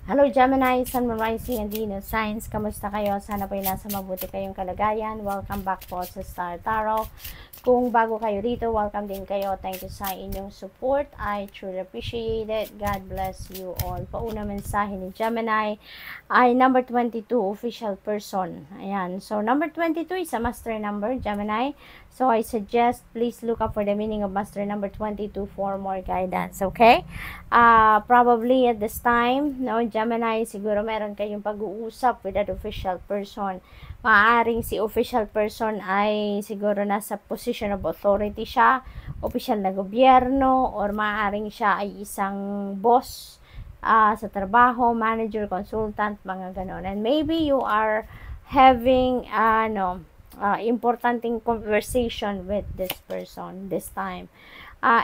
Hello Gemini, Sun, Moon, Rising, and Venus signs. Kamusta kayo? Sana po'y nasa mabuti kayong kalagayan. Welcome back po sa Star Tarot. Kung bago kayo dito, welcome din kayo. Thank you sa inyong support. I truly appreciate it. God bless you all. Pauna mensahe ni Gemini ay number 22, official person. Ayan. So, number 22 is a master number, Gemini. So, I suggest please look up for the meaning of master number 22 for more guidance. Okay? Probably at this time, no, Gemini, siguro meron kayong pag-uusap with that official person. Maaaring si official person ay siguro nasa position of authority siya, official na gobyerno, or maaaring siya ay isang boss sa trabaho, manager, consultant, mga ganon. And maybe you are having importanting conversation with this person this time.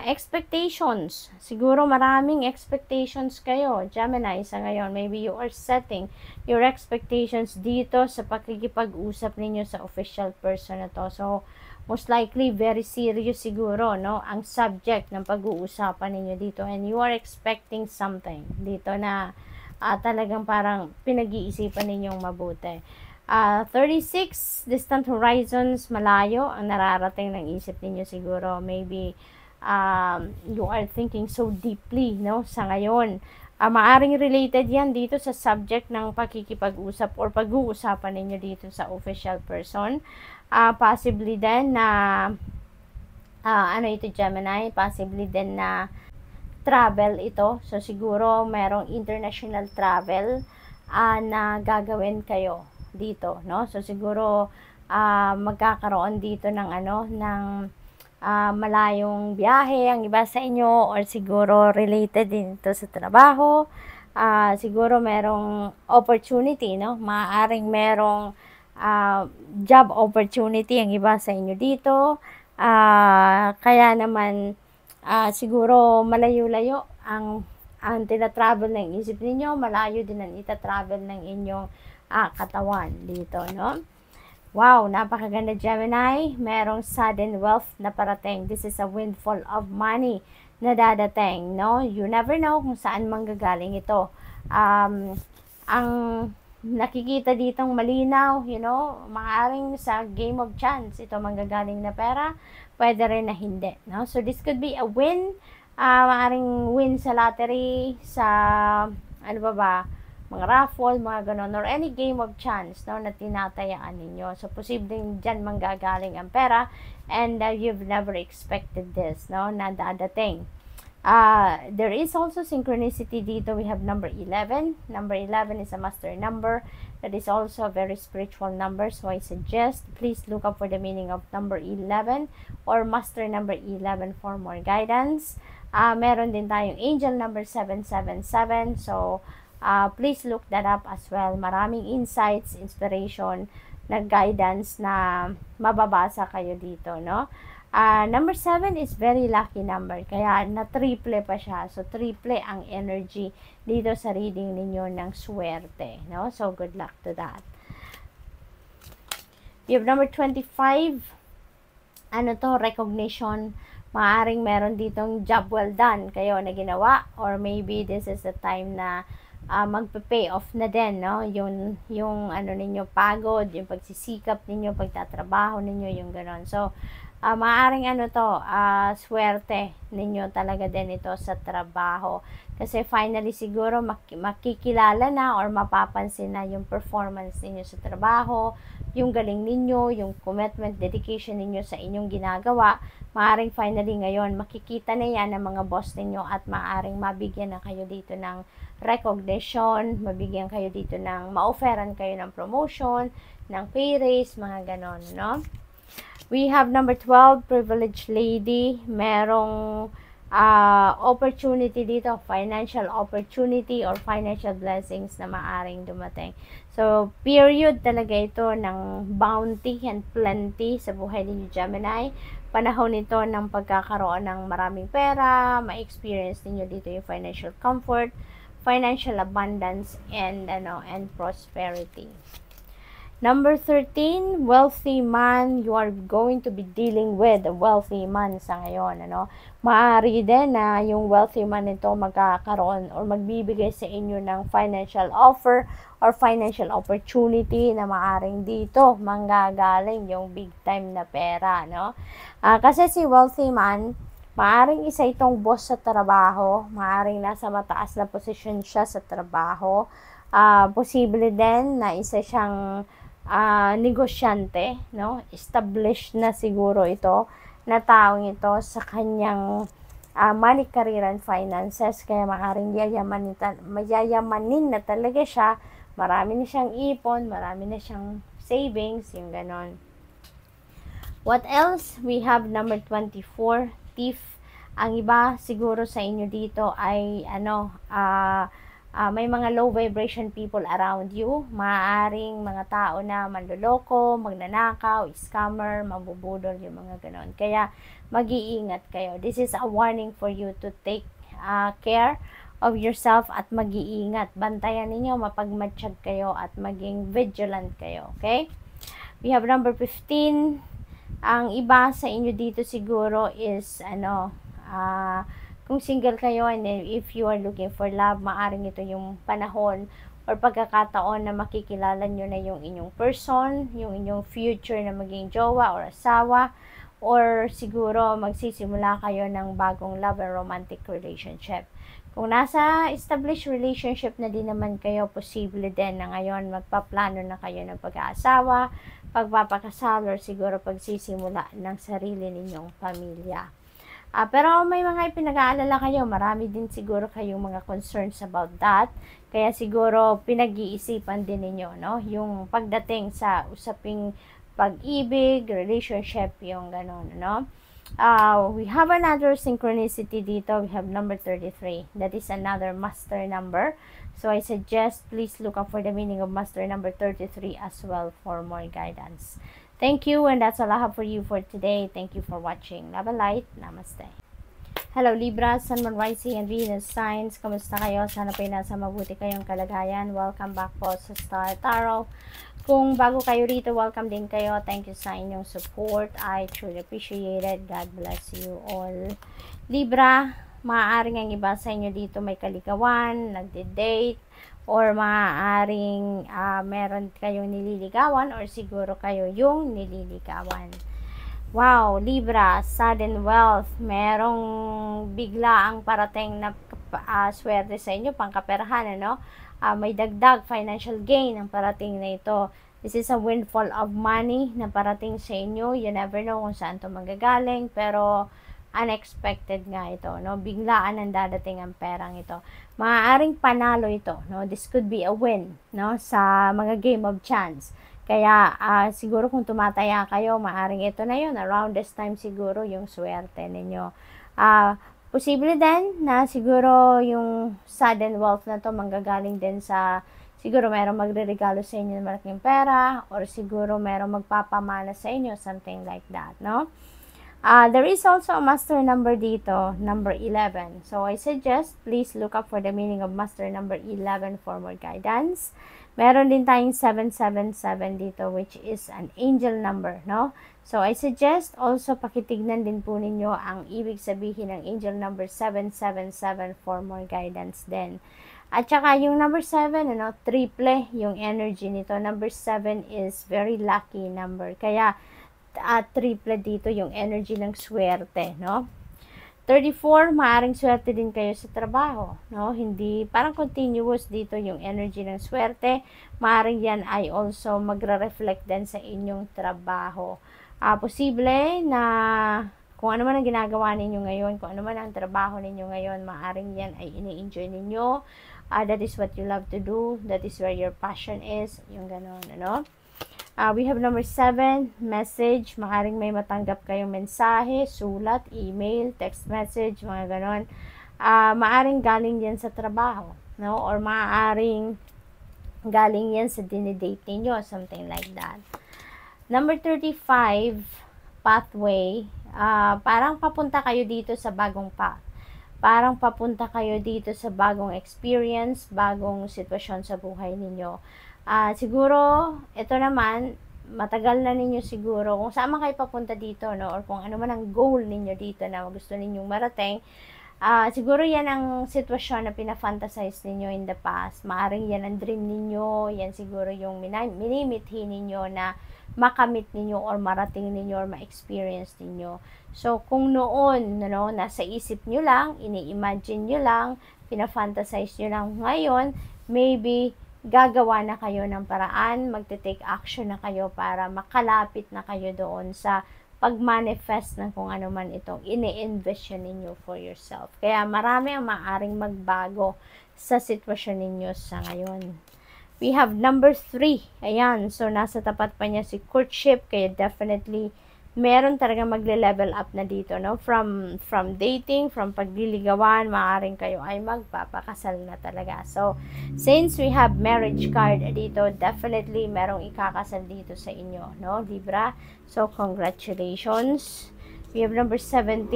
Expectations. Siguro maraming expectations kayo, Gemini, sa ngayon. Maybe you are setting your expectations dito sa pakikipag-usap ninyo sa official person na to. So, most likely, very serious siguro, no? Ang subject ng pag-uusapan ninyo dito. And you are expecting something dito na talagang parang pinag-iisipan ninyong mabuti. 36 distant horizons, malayo ang nararating ng isip ninyo siguro. Maybe you are thinking so deeply, no, sa ngayon. Maaring related yan dito sa subject ng pakikipag-usap or pag-uusapan ninyo dito sa official person. Possibly din na ito, Gemini, possibly din na travel ito. So siguro merong international travel na gagawin kayo dito, no? So siguro magkakaroon dito ng malayong biyahe ang iba sa inyo, or siguro related din ito sa trabaho. Siguro merong opportunity, no? Maaaring merong job opportunity ang iba sa inyo dito. Kaya naman siguro malayo-layo ang tinatravel ng isip ninyo, malayo din ang itatravel ng inyong katawan dito, no? Wow, napakaganda, Gemini. Merong sudden wealth na parating. This is a windfall of money na dadating, no? You never know kung saan manggagaling ito. Ang nakikita ditong malinaw, you know, maaaring sa game of chance ito manggagaling na pera, pwede rin na hindi, no? So this could be a win. Maaaring win sa lottery, sa mga raffle, mga ganon, or any game of chance, no, na tinatayaan ninyo. So, posibleng dyan manggagaling ang pera, and you've never expected this, no, na dadating. There is also synchronicity dito. We have number 11. Number 11 is a master number. That is also a very spiritual number. So, I suggest, please look up for the meaning of number 11 or master number 11 for more guidance. Meron din tayong angel number 777. So, please look that up as well. Maraming insights, inspiration, na guidance na mababasa kayo dito, no? Number 7 is very lucky number. Kaya na-triple pa siya. So, triple ang energy dito sa reading ninyo ng swerte, no? So, good luck to that. You have number 25. Recognition. Maaring meron ditong job well done kayo na ginawa, or maybe this is the time na magpe-pay off na din, no? Yung ninyo, pagod, yung pagsisikap ninyo, pagtatrabaho ninyo, yung ganon. So, maaaring swerte ninyo talaga din ito sa trabaho. Kasi finally siguro makikilala na or mapapansin na yung performance ninyo sa trabaho, yung galing ninyo, yung commitment, dedication ninyo sa inyong ginagawa. Maaaring finally ngayon makikita na yan ng mga boss ninyo, at maaaring mabigyan na kayo dito ng recognition, mabigyan kayo dito ng ma-offeran kayo ng promotion, ng pay raise, mga ganon, no? We have number 12, privileged lady. Merong opportunity dito, financial opportunity or financial blessings na maaring dumating. So, period talaga ito ng bounty and plenty sa buhay ninyo, Gemini. Panahon nito ng pagkakaroon ng maraming pera, ma-experience ninyo dito yung financial comfort, financial abundance, and prosperity. Number 13, wealthy man. You are going to be dealing with a wealthy man sa ngayon. Ano? Maaari din na yung wealthy man ito magkakaroon or magbibigay sa inyo ng financial offer or financial opportunity na maaring dito manggagaling yung big time na pera. No? Kasi si wealthy man, maaring isa itong boss sa trabaho, maaring nasa mataas na posisyon siya sa trabaho. Posible din na isa siyang negosyante, no? Established na siguro ito na taong ito sa kanyang money, career, and finances. Kaya maaaring mayayamanin na talaga siya. Marami na siyang ipon, marami na siyang savings, yung ganon. What else? We have number 24, thief. Ang iba siguro sa inyo dito ay may mga low vibration people around you. Maaaring mga tao na manloloko, magnanakaw, scammer, mambubudol, yung mga ganon. Kaya mag-iingat kayo. This is a warning for you to take care of yourself at mag-iingat. Bantayan ninyo, mapagmatsyag kayo at maging vigilant kayo. Okay? We have number 15. Ang iba sa inyo dito siguro is kung single kayo and if you are looking for love, maaring ito yung panahon or pagkakataon na makikilala nyo na yung inyong person, yung inyong future na maging jowa or asawa, or siguro magsisimula kayo ng bagong love and romantic relationship. Kung nasa established relationship na din naman kayo, posible din na ngayon magpaplano na kayo ng pag-aasawa, pagpapakasal, or siguro pagsisimula ng sarili ninyong pamilya. Pero may mga ipinag-aalala kayo, marami din siguro kayong mga concerns about that. Kaya siguro pinag-iisipan din ninyo, no? Yung pagdating sa usaping pag-ibig, relationship, yung gano'n, no? We have another synchronicity dito. We have number 33. That is another master number. So I suggest please look up for the meaning of master number 33 as well for more guidance. Thank you, and that's all I have for you for today. Thank you for watching. Love and light. Namaste. Hello Libra, Sun, Moon, Rising, and Venus signs. Kamusta kayo? Sana po nasa mabuti kayong kalagayan. Welcome back po sa Star Tarot. Kung bago kayo rito, welcome din kayo. Thank you sa inyong support. I truly appreciate it. God bless you all. Libra, maaaring ang iba sa inyo dito may kaligawan, nagde-date, or maaaring meron kayong nililigawan or siguro kayo yung nililigawan. Wow, Libra, sudden wealth. Merong bigla ang parating na swerte sa inyo, pangkaperahan, ano? May dagdag financial gain ang parating na ito. This is a windfall of money na parating sa inyo. You never know kung saan ito manggagaling, pero unexpected nga ito, no? Biglaan ang dadating ang perang ito. Maaaring panalo ito, no? This could be a win, no? Sa mga game of chance. Kaya siguro kung tumataya kayo, maaaring ito na yun. Around this time siguro yung swerte ninyo. Posible din na siguro yung sudden wealth na to manggagaling din sa siguro merong magre-regalo sa inyo ng malaking pera, or siguro merong magpapamana sa inyo, something like that, no? There is also a master number dito, number 11. So, I suggest, please look up for the meaning of master number 11 for more guidance. Meron din tayong 777 dito, which is an angel number, no? So, I suggest also pakitignan din po ninyo ang ibig sabihin ng angel number 777 for more guidance din. At saka yung number 7, triple yung energy nito. Number 7 is very lucky number. Kaya, triple dito yung energy ng swerte, no? 34, maaring swerte din kayo sa trabaho, no? Hindi, parang continuous dito yung energy ng swerte. Maaring yan ay also magre-reflect din sa inyong trabaho. Posible na kung ano man ang ginagawa ninyo ngayon, kung ano man ang trabaho ninyo ngayon, maaring yan ay ini-enjoy ninyo. That is what you love to do. That is where your passion is. Yung ganon, ano? We have number 7, message. Maaaring may matanggap kayong mensahe, sulat, email, text message, mga ganon. Maaaring galing yan sa trabaho, no? Or maaaring galing yan sa dinidate ninyo, something like that. Number 35, pathway. Parang papunta kayo dito sa bagong path. Parang papunta kayo dito sa bagong experience, bagong sitwasyon sa buhay ninyo. Siguro, ito naman, matagal na ninyo siguro, kung saan man kayo papunta dito, no, or kung ano man ang goal ninyo dito na gusto ninyong marating, siguro yan ang sitwasyon na pinafantasize ninyo in the past. Maaring yan ang dream ninyo, yan siguro yung minimithi ninyo na makamit ninyo or marating ninyo or ma-experience ninyo. So, kung noon, nasa isip nyo lang, ini-imagine nyo lang, pinafantasize nyo lang ngayon, maybe gagawa na kayo ng paraan, magte-take action na kayo para makalapit na kayo doon sa pag-manifest ng kung ano man itong ini-envision ninyo for yourself. Kaya marami ang maaaring magbago sa sitwasyon ninyo sa ngayon. We have number 3. Ayan, so nasa tapat pa niya si courtship, kaya definitely meron talaga magle-level up na dito, no? From dating, from pagliligawan, maaaring kayo ay magpapakasal na talaga. So, since we have marriage card dito, definitely merong ikakasal dito sa inyo, no, Libra? So, congratulations. We have number 17,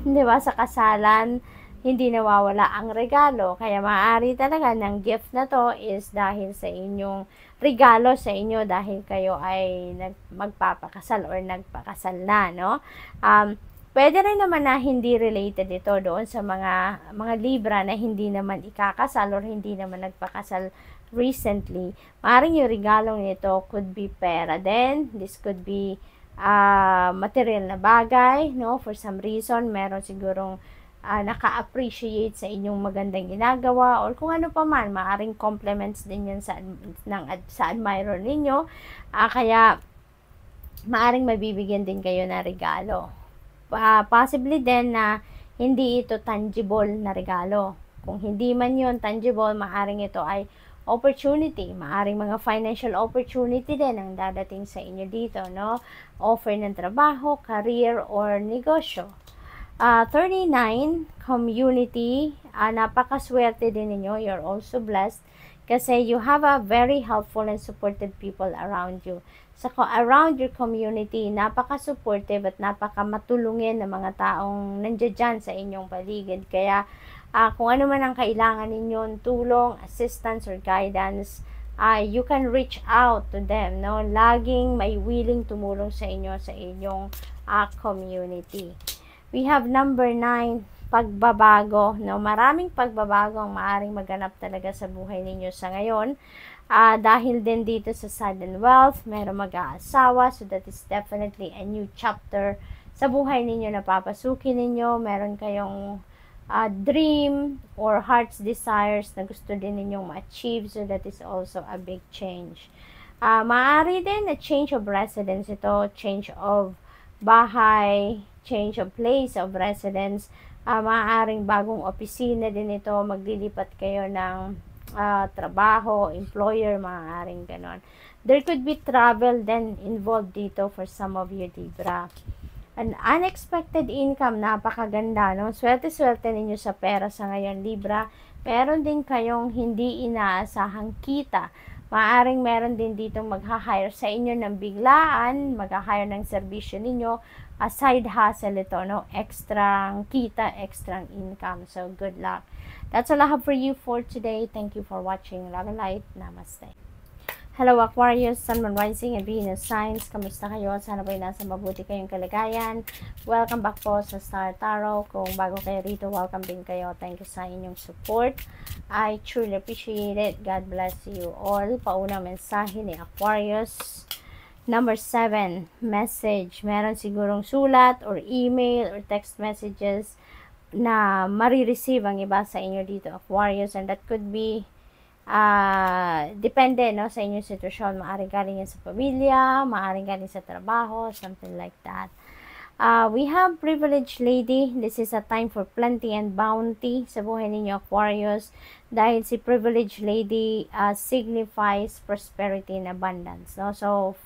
di ba, sa kasalan, hindi nawawala ang regalo. Kaya maaari talaga ng gift na to is dahil sa inyong regalo sa inyo dahil kayo ay magpapakasal or nagpakasal na, no? Pwede rin naman na hindi related ito doon sa mga Libra na hindi naman ikakasal or hindi naman nagpakasal recently. Maaaring yung regalong nito could be pera din. This could be material na bagay, no? For some reason, meron sigurong naka-appreciate sa inyong magandang ginagawa or kung ano pa man, maaring compliments din yan sa admirer ninyo, kaya maaring mabibigyan din kayo na regalo. Possibly din na hindi ito tangible na regalo. Kung hindi man yun tangible, maaring ito ay opportunity, maaring mga financial opportunity din ang dadating sa inyo dito, no? Offer ng trabaho, career, or negosyo. 39, community, napakaswerte din ninyo, you're also blessed, kasi you have a very helpful and supportive people around you. So, around your community, napaka-supportive at napaka-matulungin ng mga taong nandiyan sa inyong paligid. Kaya, kung ano man ang kailangan ninyong tulong, assistance, or guidance, you can reach out to them, no? Laging may willing tumulong sa inyo sa inyong community. We have number 9, pagbabago, no? Maraming pagbabago ang maaaring maganap talaga sa buhay ninyo sa ngayon. Dahil din dito sa sudden wealth, meron mag-aasawa, so that is definitely a new chapter sa buhay ninyo na papasukin ninyo. Meron kayong dream or heart's desires na gusto din ninyong ma-achieve, so that is also a big change. Maaari din na change of residence ito, change of bahay, change of place of residence, maaaring bagong opisina din ito, maglilipat kayo ng trabaho, employer, maaaring ganon. There could be travel then involved dito for some of you, Libra. An unexpected income, napakaganda, no? Swerte-swerte ninyo sa pera sa ngayon, Libra. Meron din kayong hindi inaasahang kita. Maaring meron din dito mag-hire sa inyo ng biglaan, mag-hire ng serbisyo ninyo, a side hustle ito, no? Extrang kita, extrang income. So, good luck. That's all I have for you for today. Thank you for watching. Love and light. Namaste. Hello Aquarius, Sun, Moon, Rising, and Venus signs. Kamusta kayo? Sana ba'y nasa mabuti kayong kalagayan. Welcome back po sa Star Tarot. Kung bago kayo rito, welcome din kayo. Thank you sa inyong support. I truly appreciate it. God bless you all. Paunang mensahe ni Aquarius. Number 7, message. Meron sigurong sulat or email or text messages na marireceive ang iba sa inyo dito, Aquarius, and that could be depende, no, sa inyong sitwasyon. Maaring galing yan sa pamilya, maaring galing sa trabaho, something like that. We have privileged lady. This is a time for plenty and bounty sa buhay ninyo, Aquarius, dahil si privileged lady signifies prosperity and abundance, no? So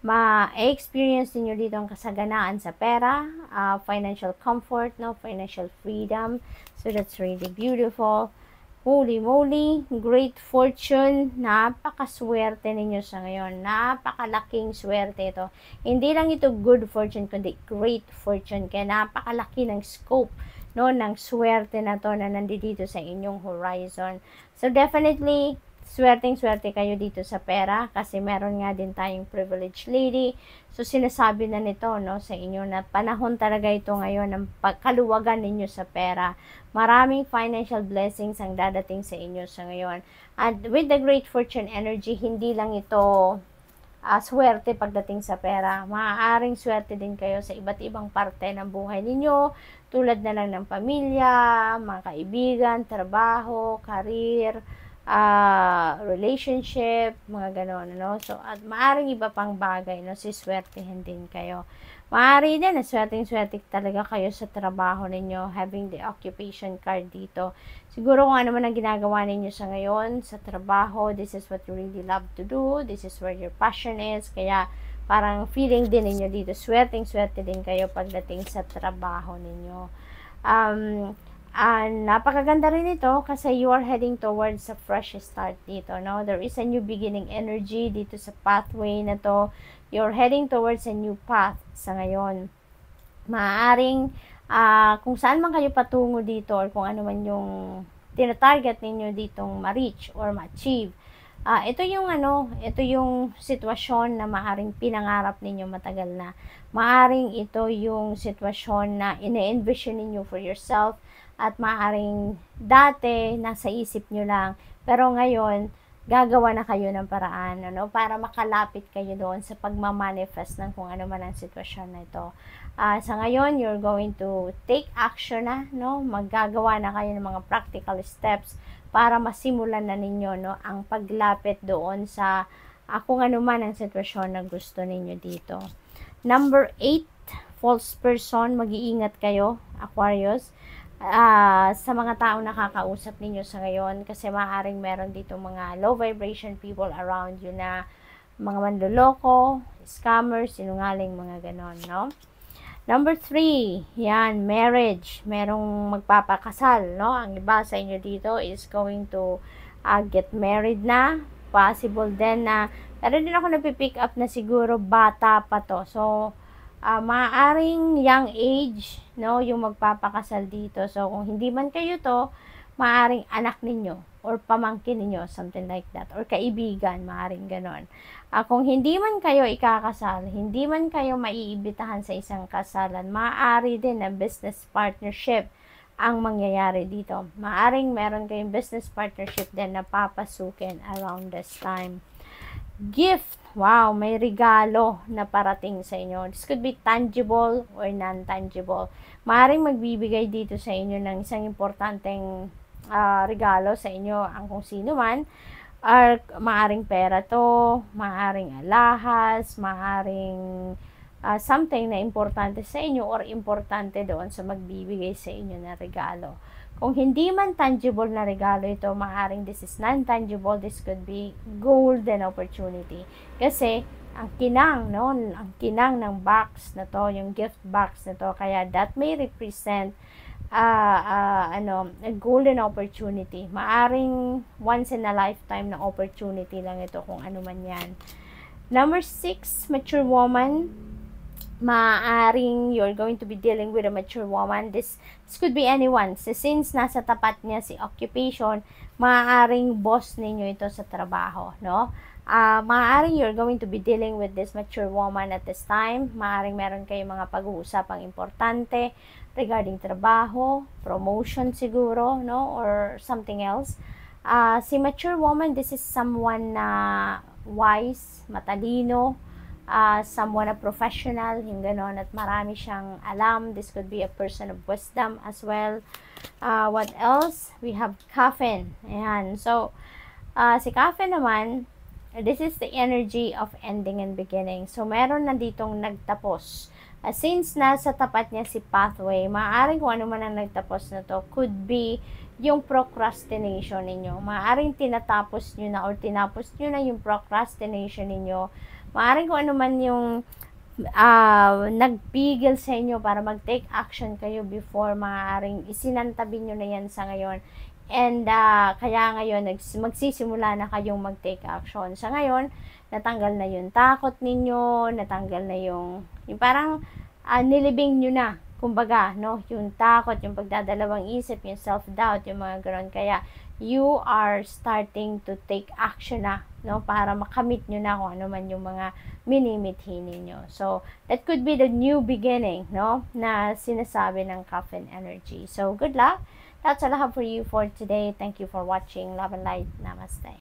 ma-experience niyo dito ang kasaganaan sa pera, financial comfort, no, financial freedom. So that's really beautiful. Holy moly, great fortune. Napakaswerte ninyo sa ngayon. Napakalaking swerte ito. Hindi lang ito good fortune, kundi great fortune. Kaya napakalaki ng scope, no, ng swerte na to na nandito sa inyong horizon. So definitely, swerteng-swerte kayo dito sa pera kasi meron nga din tayong privileged lady. So, sinasabi na nito, no, sa inyo na panahon talaga ito ngayon ng pagkaluwagan ninyo sa pera. Maraming financial blessings ang dadating sa inyo sa ngayon. And with the Great Fortune energy, hindi lang ito swerte pagdating sa pera. Maaaring swerte din kayo sa iba't ibang parte ng buhay ninyo, tulad na lang ng pamilya, mga kaibigan, trabaho, career, relationship, mga ganon, no? So, at maaaring iba pang bagay, no? Siswertehin din kayo. Maaari din, swerte talaga kayo sa trabaho ninyo, having the occupation card dito. Siguro kung ano man ang ginagawa ninyo sa ngayon, sa trabaho, this is what you really love to do, this is where your passion is, kaya parang feeling din ninyo dito, swerte din kayo pagdating sa trabaho ninyo. Napakaganda rin ito kasi you are heading towards a fresh start dito, no? There is a new beginning energy dito sa pathway na to. You're heading towards a new path sa ngayon. Maaaring kung saan man kayo patungo dito or kung ano man yung tinatarget ninyo ditong ma-reach or ma-achieve. Ito yung sitwasyon na maaaring pinangarap ninyo matagal na. Maaaring ito yung sitwasyon na ine-envision ninyo for yourself at maaaring dati nasa isip nyo lang, pero ngayon gagawa na kayo ng paraan, ano, para makalapit kayo doon sa pagmamanifest ng kung ano man ang sitwasyon na ito. Sa ngayon, you're going to take action na, no? Maggagawa na kayo ng mga practical steps para masimulan na ninyo, no, ang paglapit doon sa kung ano man ang sitwasyon na gusto ninyo dito. Number 8, false person. Mag-iingat kayo, Aquarius. Sa mga taong nakakausap ninyo sa ngayon kasi maaaring meron dito mga low vibration people around you na mga manloloko, scammers, sinungaling, mga ganon, no? Number 3, yan, marriage. Merong magpapakasal, no? Ang iba sa inyo dito is going to get married na. Possible din na, pero din ako napipick up na siguro bata pa to. So, maaaring young age, no, yung magpapakasal dito. So, kung hindi man kayo to, maaaring anak ninyo or pamangkin ninyo, something like that. Or kaibigan, maaaring ganon. Kung hindi man kayo ikakasal, hindi man kayo maiibitahan sa isang kasalan, maaari din na business partnership ang mangyayari dito. Maaring meron kayong business partnership din na papasukin around this time. Gift. Wow, may regalo na parating sa inyo. This could be tangible or non-tangible. Maaring magbibigay dito sa inyo ng isang importanteng regalo sa inyo ang kung sino man. Or maaring pera to, maaring alahas, maaring something na importante sa inyo or importante doon sa magbibigay sa inyo na regalo. Kung hindi man tangible na regalo ito, maaaring this is non-tangible, this could be golden opportunity. Kasi, ang kinang, no, ang kinang ng box na to, yung gift box na to, kaya that may represent a golden opportunity. Maaring once in a lifetime na opportunity lang ito kung ano man yan. Number 6, mature woman. Maaring you're going to be dealing with a mature woman. This could be anyone. So, since nasa tapat niya si occupation, maaring boss ninyo ito sa trabaho, no? Maaring you're going to be dealing with this mature woman at this time. Maaring meron kayong mga pag-uusapang importante regarding trabaho, promotion siguro, no? Or something else. Si mature woman, this is someone na wise, matalino, someone a professional, yung ganon, at marami siyang alam. This could be a person of wisdom as well. What else? We have coffin. Ayan. So, si coffin naman, this is the energy of ending and beginning. So, meron na ditong nagtapos. Since nasa tapat niya si pathway, maaaring kung ano man ang nagtapos na to, could be yung procrastination ninyo. Maaaring tinatapos nyo na or tinapos nyo na yung procrastination ninyo. Maaaring kung ano man yung nagpigil sa inyo para mag-take action kayo before, maaaring isinantabi nyo na yan sa ngayon. And kaya ngayon, magsisimula na kayong mag-take action. Sa ngayon, natanggal na yung takot ninyo, natanggal na yung parang nilibing nyo na. Kumbaga, no, yung takot, yung pagdadalawang isip, yung self-doubt, yung mga gano'n. Kaya, you are starting to take action na, no, para makamit nyo na kung ano man yung mga minimithi ninyo. So, that could be the new beginning, no, na sinasabi ng Coffin Energy. So, good luck. That's all I have for you for today. Thank you for watching. Love and light. Namaste.